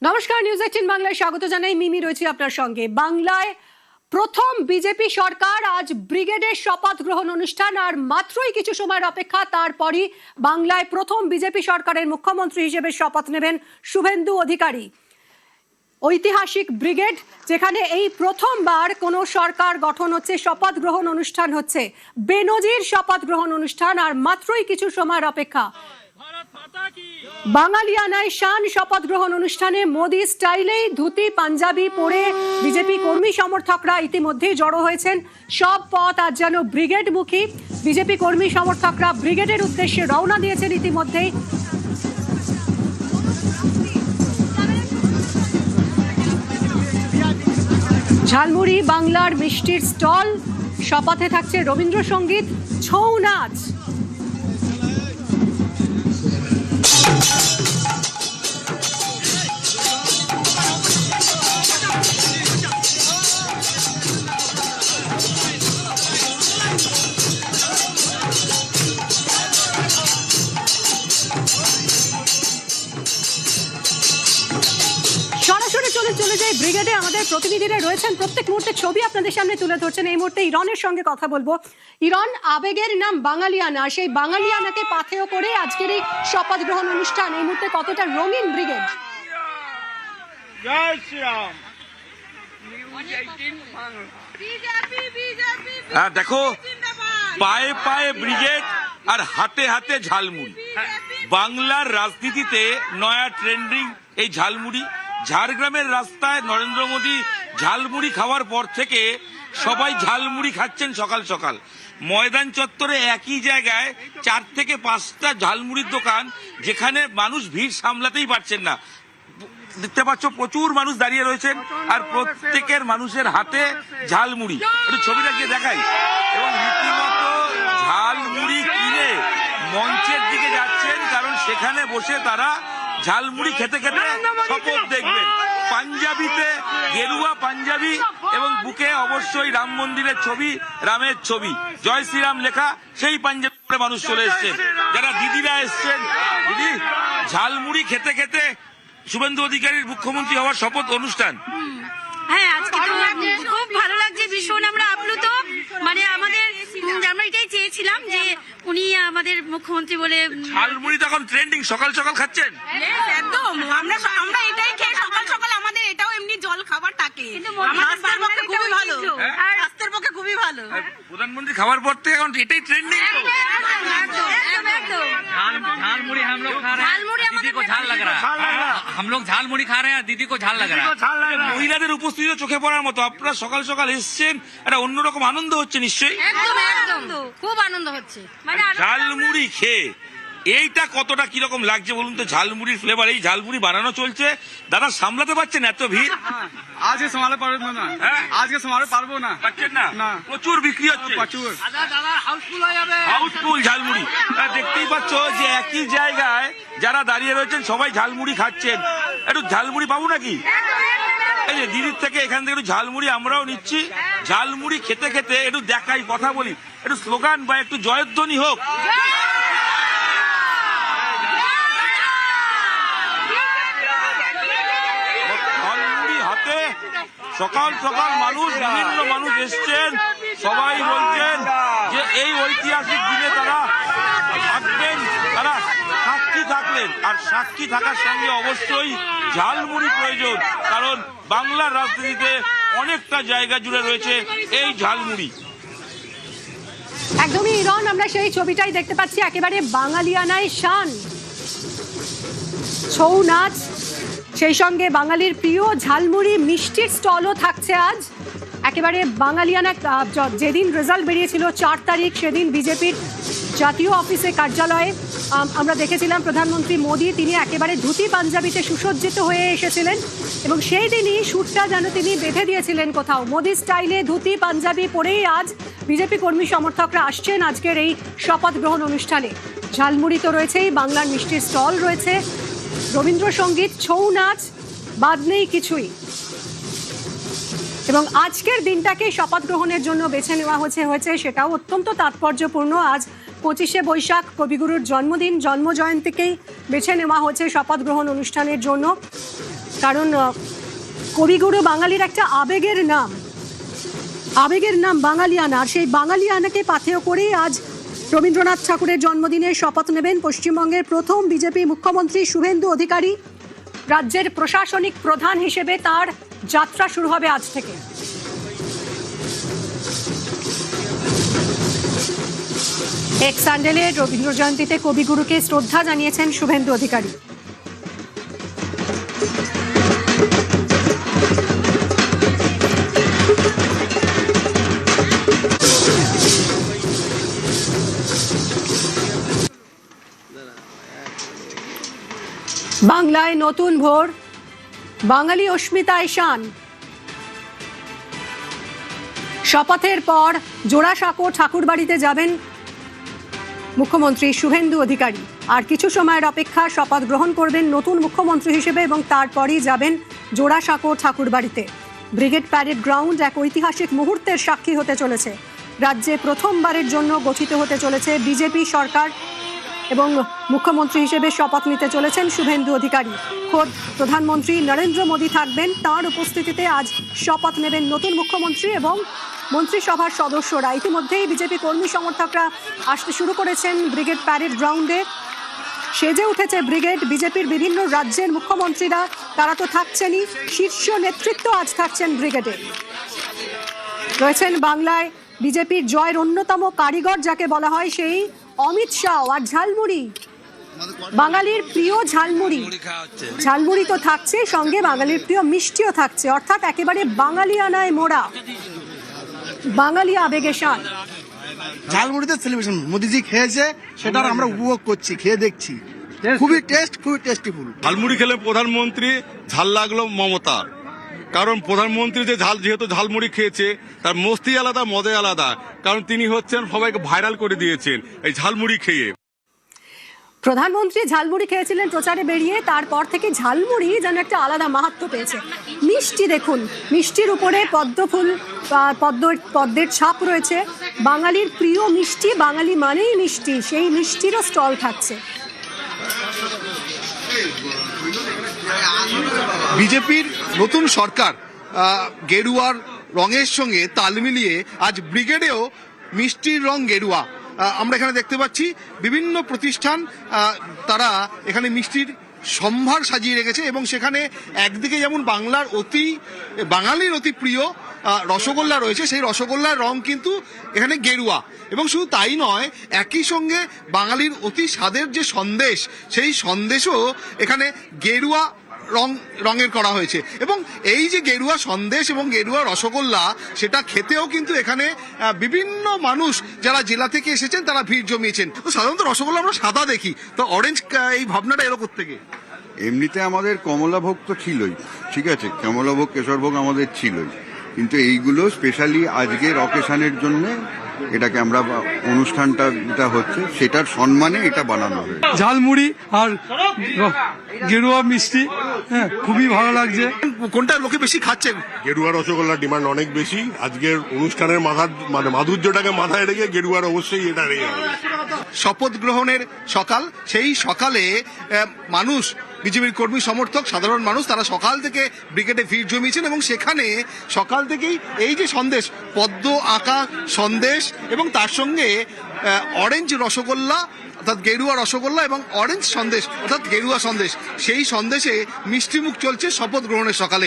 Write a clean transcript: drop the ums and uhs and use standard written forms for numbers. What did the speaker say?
নমস্কার, নিউজ 18 বাংলায় স্বাগত জানাই। মিমি রয়েছে আপনার সঙ্গে। বাংলায় প্রথম বিজেপি সরকার আজ ব্রিগেডের শপথ গ্রহণ অনুষ্ঠান, আর মাত্রই কিছু সময়ের অপেক্ষা, তারপরই বাংলায় প্রথম বিজেপি সরকারের মুখ্যমন্ত্রী হিসেবে শপথ নেবেন শুভেন্দু অধিকারী। ঐতিহাসিক ব্রিগেড, যেখানে এই প্রথমবার কোনো সরকার গঠন হচ্ছে, শপথ গ্রহণ অনুষ্ঠান হচ্ছে, বেনজির শপথ গ্রহণ অনুষ্ঠান, আর মাত্রই কিছু সময়ের অপেক্ষা। বাঙালিয়ানায় শান শপথ গ্রহণ অনুষ্ঠানে মোদি স্টাইলেই ধুতি পাঞ্জাবি পরে বিজেপি কর্মী সমর্থকরা ইতিমধ্যেই জড়ো হয়েছেন। সব পথ আজ যেন ব্রিগেড মুখী। বিজেপি কর্মী সমর্থকরা ব্রিগেডের উদ্দেশ্যে রওনা দিয়েছেন ইতিমধ্যেই। ঝালমুড়ি বাংলার মিষ্টির স্টল, শপথে থাকছে রবীন্দ্রসঙ্গীত, ছৌ নাচ। সরাসরি চলে যায় ব্রিগেডে। আমাদের প্রতিনিধিরা রয়েছেন, প্রত্যেক মুহূর্তে ছবি আপনাদের সামনে তুলে ধরছেন। এই মুহূর্তে ইরনের সঙ্গে কথা বলবো। ইরন, আবেগের নাম বাঙালিয়ানা, সেই বাঙালিয়ানাকে পাথেয় করে আজকের এই শপথ গ্রহণ অনুষ্ঠান, এই মুহূর্তে কতটা রঙিন ব্রিগেড? জয় শ্রীরাম। দেখো, পায়ে পায়ে ব্রিগেড আর হাতে হাতে ঝালমুড়ি। বাংলার রাজনীতিতে নয়া ট্রেন্ডিং এই ঝালমুড়ি। ঝাড়গ্রামের রাস্তায় নরেন্দ্র মোদী ঝালমুড়ি খাওয়ার পর থেকে সবাই ঝালমুড়ি খাচ্ছেন সকাল সকাল। ময়দান চত্বরে একই জায়গায় 4 থেকে 5টা ঝালমুড়ির দোকান, যেখানে মানুষ ভিড় সামলাতেই পারছেন না। দেখতে পাচ্ছ প্রচুর মানুষ দাঁড়িয়ে রয়েছেন, আর প্রত্যেকের মানুষের হাতে ঝালমুড়ি। একটু ছবিটা গিয়ে দেখাই। এবং রীতিমতো ঝালমুড়ি কিনে মঞ্চের দিকে যাচ্ছেন, কারণ সেখানে বসে তারা ঝালমুড়ি খেতে খেতে শপথ দেখবেন। পাঞ্জাবিতে, গেরুয়া পাঞ্জাবি, এবং বুকে অবশ্যই রাম মন্দিরের ছবি, রামের ছবি, জয় শ্রীরাম লেখা, সেই পাঞ্জাবিতে মানুষ চলে এসছেন। যারা দিদিরা এসছেন, দিদি ঝালমুড়ি খেতে খেতে শুভেন্দু অধিকারীর মুখ্যমন্ত্রী হওয়ার শপথ অনুষ্ঠান। হ্যাঁ, আজকে তো খুব ভালো লাগছে, ভীষণ আমরা আপ্লুত। মানে আমরা এটাই চেয়েছিলাম যে উনি আমাদের মুখ্যমন্ত্রী বলে। ঝালমুড়ি তখন ট্রেন্ডিং, সকাল সকাল খাচ্ছেন। একদম, আমরা এটাই খেয়ে সকাল সকাল, আমাদের এটাও এমনি জল খাবার থাকে, স্বাস্থ্যের পক্ষে খুবই ভালো, আর স্বাস্থ্যের পক্ষে খুবই ভালো। প্রধানমন্ত্রী খাবার পর থেকে এখন এটাই ট্রেন্ডিং। झालमुड़ी हम लोग खा रहे हैं, दीदी को झाल लग रहा है। हम लोग झालमुड़ी खा रहे हैं, दीदी को झाल लग रहा है। মহিলাদের উপস্থিতি চোখে পড়ার মতো। আপনারা সকাল সকাল এসছেন, একটা অন্যরকম আনন্দ হচ্ছে নিশ্চয়ই। একদম খুব আনন্দ হচ্ছে। মানে ঝালমুড়ি খেয়ে এইটা কতটা কিরকম লাগছে বলুন তো? ঝালমুড়ির ফ্লেভার, এই ঝালমুড়ি বানানো চলছে, দাদা সামলাতে পারছেন এত ভিড়? আজকে সামলাতে পারবো না, আজকে সামলাতে পারবো না, পারছেন না? না। প্রচুর বিক্রি হচ্ছে, প্রচুর হাউসফুল ঝালমুড়ি। দেখতেই পাচ্ছ যে একই জায়গায় যারা দাঁড়িয়ে রয়েছেন সবাই ঝালমুড়ি খাচ্ছেন। একটু ঝালমুড়ি পাবো নাকি? এই যে দিদির থেকে, এখান থেকে একটু ঝালমুড়ি আমরাও নিচ্ছি। ঝালমুড়ি খেতে খেতে একটু দেখাই, কথা বলি, একটু স্লোগান বা একটু জয়ধ্বনি হোক। ঝালমুড়ি হাতে সকাল সকাল মানুষ, বিভিন্ন মানুষ এসছেন, সবাই বলছেন যে এই ঐতিহাসিক দিনে তারা থাকবেন, তারা সাক্ষী থাকলেন। আর সাক্ষী থাকার সঙ্গে অবশ্যই ঝালমুড়ি প্রয়োজন, কারণ বাংলার রাজনীতিতে অনেকটা জায়গা জুড়ে রয়েছে এই ঝালমুড়ি। একদমই ইরন, আমরা সেই ছবিটাই দেখতে পাচ্ছি। একেবারে বাঙালিয়ানায় শান, ছৌ নাচ, সেই সঙ্গে বাঙালির প্রিয় ঝালমুড়ি মিষ্টির স্টলও থাকছে আজ। একেবারে বাঙালিয়ানা। যেদিন রেজাল্ট বেরিয়েছিল 4 তারিখ, সেদিন বিজেপির জাতীয় অফিসে, কার্যালয়ে আমরা দেখেছিলাম প্রধানমন্ত্রী মোদী, তিনি একেবারে ধুতি পাঞ্জাবিতে সুসজ্জিত হয়ে এসেছিলেন, এবং সেই দিনই সুরটা যেন তিনি বেঁধে দিয়েছিলেন কোথাও। মোদী স্টাইলে ধুতি পাঞ্জাবি পরেই আজ বিজেপি কর্মী সমর্থকরা আসছেন আজকের এই শপথ গ্রহণ অনুষ্ঠানে। ঝালমুড়ি তো রয়েছেই, বাংলার মিষ্টির স্টল রয়েছে, রবীন্দ্রসঙ্গীত, ছৌ নাচ, বাদ নেই কিছুই। এবং আজকের দিনটাকে শপথ গ্রহণের জন্য বেছে নেওয়া হয়েছে, সেটাও অত্যন্ত তাৎপর্যপূর্ণ। আজ 25শে বৈশাখ, কবিগুরুর জন্মদিন, জন্মজয়ন্তীকেই বেছে নেওয়া হয়েছে শপথ গ্রহণ অনুষ্ঠানের জন্য। কারণ কবিগুরু বাঙালির একটা আবেগের নাম বাঙালিয়ানা। আর সেই বাঙালিয়ানাকে পাথেয় করেই আজ রবীন্দ্রনাথ ঠাকুরের জন্মদিনে শপথ নেবেন পশ্চিমবঙ্গের প্রথম বিজেপি মুখ্যমন্ত্রী শুভেন্দু অধিকারী। রাজ্যের প্রশাসনিক প্রধান হিসেবে তার যাত্রা শুরু হবে আজ থেকে। এক স্যান্ডেলে রবীন্দ্র জয়ন্তীতে কবিগুরুকে শ্রদ্ধা জানিয়েছেন শুভেন্দু অধিকারী। বাংলায় নতুন ভোর, বাঙালি অস্মিতায় শান। শপথের পর জোড়াসাঁকো ঠাকুরবাড়িতে যাবেন মুখ্যমন্ত্রী শুভেন্দু অধিকারী। আর কিছু সময়ের অপেক্ষা, শপথ গ্রহণ করবেন নতুন মুখ্যমন্ত্রী হিসেবে এবং তারপরই যাবেন জোড়াসাঁকো ঠাকুরবাড়িতে। ব্রিগেড প্যারেড গ্রাউন্ড এক ঐতিহাসিক মুহূর্তের সাক্ষী হতে চলেছে। রাজ্যে প্রথমবারের জন্য গঠিত হতে চলেছে বিজেপি সরকার এবং মুখ্যমন্ত্রী হিসেবে শপথ নিতে চলেছেন শুভেন্দু অধিকারী। খোদ প্রধানমন্ত্রী নরেন্দ্র মোদী থাকবেন। তাঁর উপস্থিতিতে আজ শপথ নেবেন নতুন মুখ্যমন্ত্রী এবং মন্ত্রিসভার সদস্যরা। ইতিমধ্যেই বিজেপি কর্মী সমর্থকরা আসতে শুরু করেছেন ব্রিগেড প্যারেড গ্রাউন্ডে। সেজে উঠেছে ব্রিগেড। বিজেপির বিভিন্ন রাজ্যের মুখ্যমন্ত্রীরা তারা তো থাকছেনই, শীর্ষ নেতৃত্ব আজ থাকছেন ব্রিগেডে। রয়েছেন বাংলায় বিজেপির জয়ের অন্যতম কারিগর যাকে বলা হয় সেই অমিত শাহ। আর ঝালমুড়ি, বাঙালির প্রিয় ঝালমুড়ি তো থাকছে, সঙ্গে বাঙালির প্রিয় মিষ্টিও থাকছে। অর্থাৎ একেবারে বাঙালিয়ানায় মোড়া, বাঙালি আবেগে শান। ঝালমুড়িতে সেলিব্রেশন মোদিজি খেয়েছে, সেটার আমরা উপভোগ করছি, খেয়ে দেখছি। খুবই টেস্টিফুল। ঝালমুড়ি খেলে প্রধানমন্ত্রী, ঝাল লাগলো মমতা। কারণ প্রধানমন্ত্রী যে যেহেতু ঝালমুড়ি খেয়েছে, তার মস্তি আলাদা, মজা আলাদা। কারণ তিনি হচ্ছেন সবাইকে ভাইরাল করে দিয়েছেন এই ঝালমুড়ি খেয়ে। প্রধানমন্ত্রী ঝালমুড়ি খেয়েছিলেন প্রচারে বেরিয়ে, তারপর থেকে ঝালমুড়ি যেন একটা আলাদা মাহাত্ম্য পেয়েছে। মিষ্টি দেখুন, মিষ্টির উপরে পদ্মফুল, পদ্মের ছাপ রয়েছে। বাঙালির প্রিয় মিষ্টি, বাঙালি মানেই মিষ্টি, সেই মিষ্টিরও স্টল থাকছে। বিজেপির নতুন সরকার গেরুয়ার রঙের সঙ্গে তাল মিলিয়ে আজ ব্রিগেডেও মিষ্টির রং গেরুয়া। আমরা এখানে দেখতে পাচ্ছি বিভিন্ন প্রতিষ্ঠান তারা এখানে মিষ্টির সম্ভার সাজিয়ে রেখেছে এবং সেখানে একদিকে যেমন বাঙালির অতি প্রিয় রসগোল্লা রয়েছে, সেই রসগোল্লার রং কিন্তু এখানে গেরুয়া। এবং শুধু তাই নয়, একই সঙ্গে বাঙালির অতি স্বাদের যে সন্দেশ, সেই সন্দেশও এখানে গেরুয়া রঙের করা হয়েছে। এবং এই যে গেরুয়া সন্দেশ এবং গেরুয়া রসগোল্লা, সেটা খেতেও কিন্তু এখানে বিভিন্ন মানুষ যারা জেলা থেকে এসেছেন তারা ভিড় জমিয়েছেন। তো সাধারণত রসগোল্লা আমরা সাদা দেখি, তো অরেঞ্জ এই ভাবনাটা এলো কোত্থেকে? এমনিতে আমাদের কমলাভোগ তো ছিলই, ঠিক আছে, কমলাভোগ কেশরভোগ আমাদের ছিলই, কিন্তু এইগুলো স্পেশালি আজকের অকেশনের জন্য এটাকে আমরা অনুষ্ঠানটা যেটা হচ্ছে সেটার সম্মানে এটা বানানো হয়েছে। ঝালমুড়ি আর গেরুয়া মিষ্টি, হ্যাঁ, খুবই ভালো লাগছে। কোনটা লোকে বেশি খাচ্ছেন? গেরুয়া রসগোল্লার ডিমান্ড অনেক বেশি। আজকের অনুষ্ঠানের মাধুর্যটাকে মাথায় রেখে গেরুয়ার অবশ্যই এটা রেখে হবে। শপথ গ্রহণের সকাল, সেই সকালে মানুষ, বিজেপির কর্মী সমর্থক, সাধারণ মানুষ তারা সকাল থেকে ব্রিগেডে ভিড় জমিয়েছেন এবং সেখানে সকাল থেকেই এই যে সন্দেশ, পদ্ম আঁকা সন্দেশ এবং তার সঙ্গে অরেঞ্জ রসগোল্লা অর্থাৎ গেরুয়া রসগোল্লা এবং অরেঞ্জ সন্দেশ অর্থাৎ গেরুয়া সন্দেশ, সেই সন্দেশে মিষ্টিমুখ চলছে শপথ গ্রহণের সকালে।